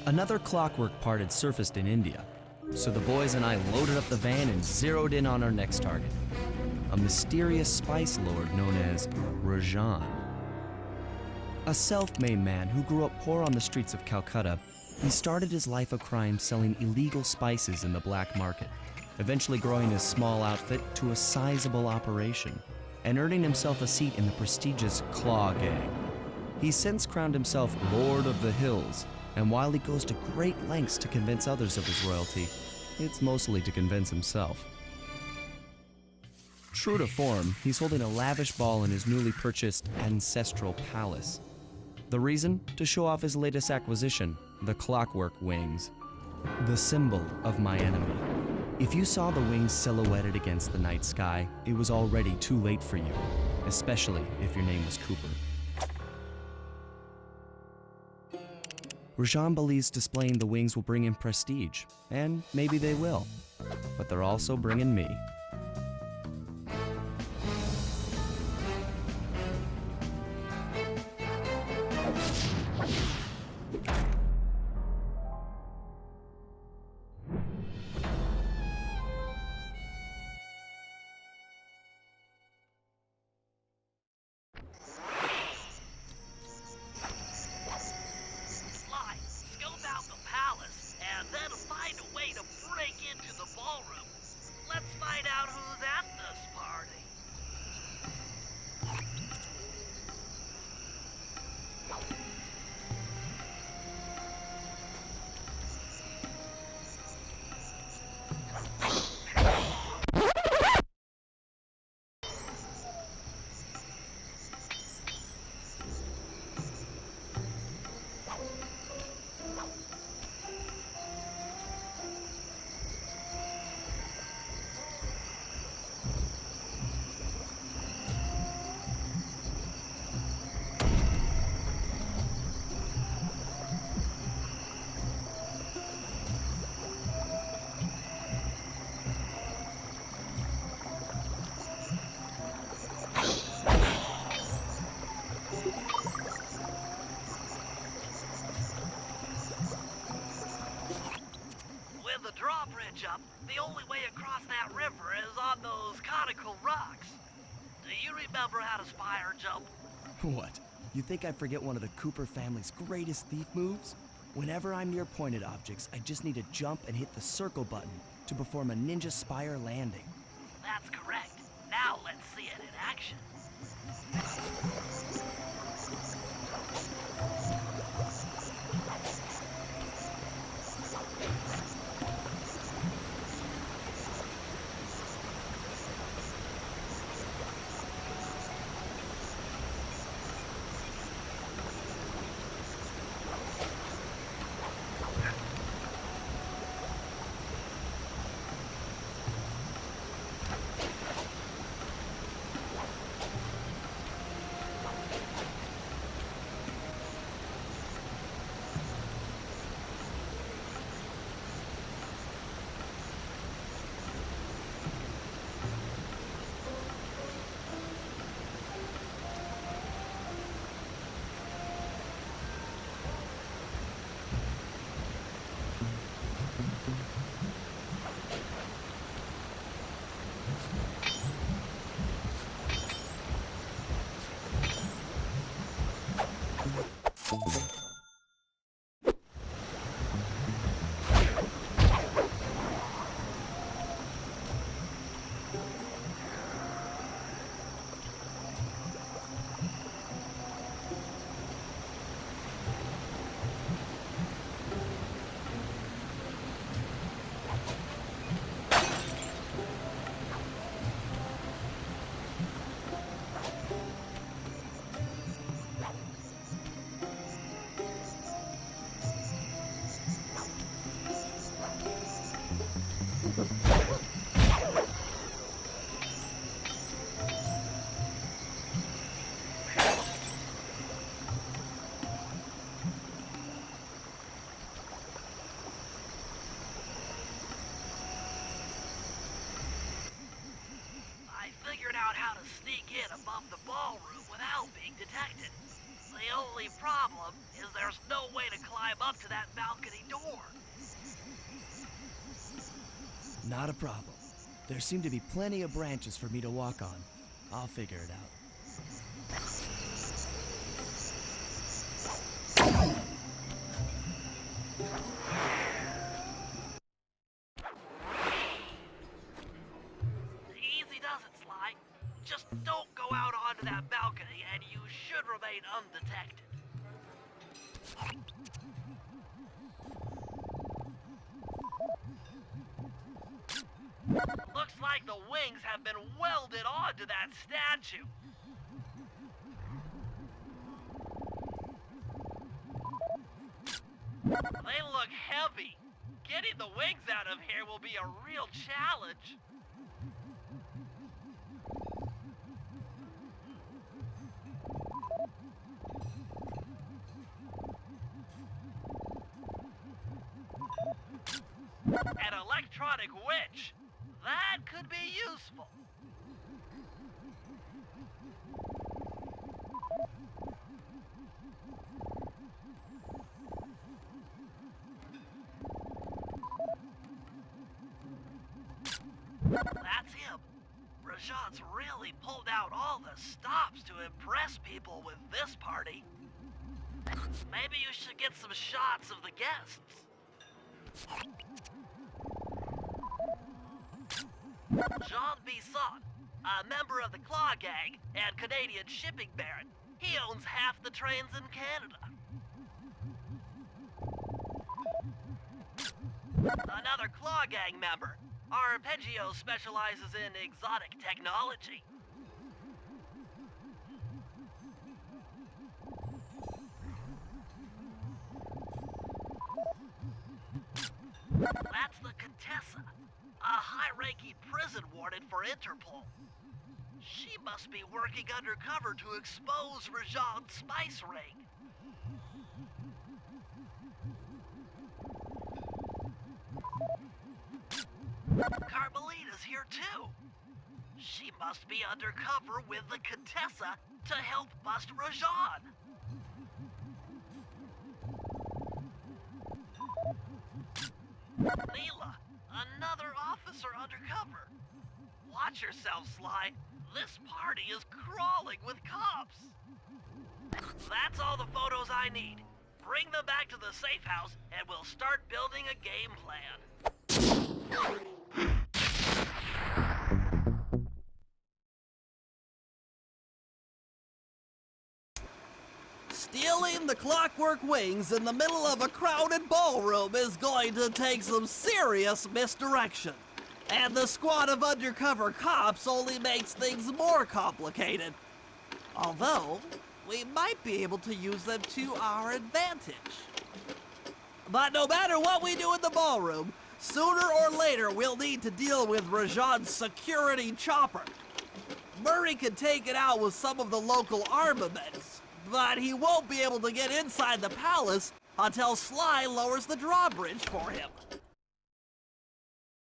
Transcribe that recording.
Another clockwork part had surfaced in India, so the boys and I loaded up the van and zeroed in on our next target, a mysterious spice lord known as Recon. A self-made man who grew up poor on the streets of Calcutta, he started his life of crime selling illegal spices in the black market, eventually growing his small outfit to a sizable operation and earning himself a seat in the prestigious Claw Gang. He's since crowned himself Lord of the Hills, and while he goes to great lengths to convince others of his royalty, it's mostly to convince himself. True to form, he's holding a lavish ball in his newly purchased ancestral palace. The reason? To show off his latest acquisition, the clockwork wings. The symbol of my enemy. If you saw the wings silhouetted against the night sky, it was already too late for you, especially if your name was Cooper. Recon believes displaying the wings will bring him prestige, and maybe they will, but they're also bringing me. Into the ballroom. Let's find out who's at this party. With the drawbridge up, the only way across that river is on those conical rocks. Do you remember how to spire jump? What? You think I forget one of the Cooper family's greatest thief moves? Whenever I'm near pointed objects, I just need to jump and hit the circle button to perform a ninja spire landing. That's correct. Now let's see it in action. out how to sneak in above the ballroom without being detected. The only problem is there's no way to climb up to that balcony door. Not a problem. There seem to be plenty of branches for me to walk on. I'll figure it out. Easy does it, Sly. Just don't go out onto that balcony and you should remain undetected. Looks like the wings have been welded onto that statue. They look heavy. Getting the wings out of here will be a real challenge. An electronic winch. That could be useful. That's him. Rajan's really pulled out all the stops to impress people with this party. Maybe you should get some shots of the guests. Jean Bisson, a member of the Claw Gang and Canadian shipping baron. He owns half the trains in Canada. Another Claw Gang member. Arpeggio specializes in exotic technology. That's the Contessa, a high-ranking prison warden for Interpol. She must be working undercover to expose Rajan's spice ring. Carmelita's here too. She must be undercover with the Contessa to help bust Rajan. Leela, another officer undercover. Watch yourself, Sly. This party is crawling with cops. That's all the photos I need. Bring them back to the safe house and we'll start building a game plan. Stealing the clockwork wings in the middle of a crowded ballroom is going to take some serious misdirection. And the squad of undercover cops only makes things more complicated. Although, we might be able to use them to our advantage. But no matter what we do in the ballroom, sooner or later we'll need to deal with Rajan's security chopper. Murray can take it out with some of the local armaments, but he won't be able to get inside the palace until Sly lowers the drawbridge for him.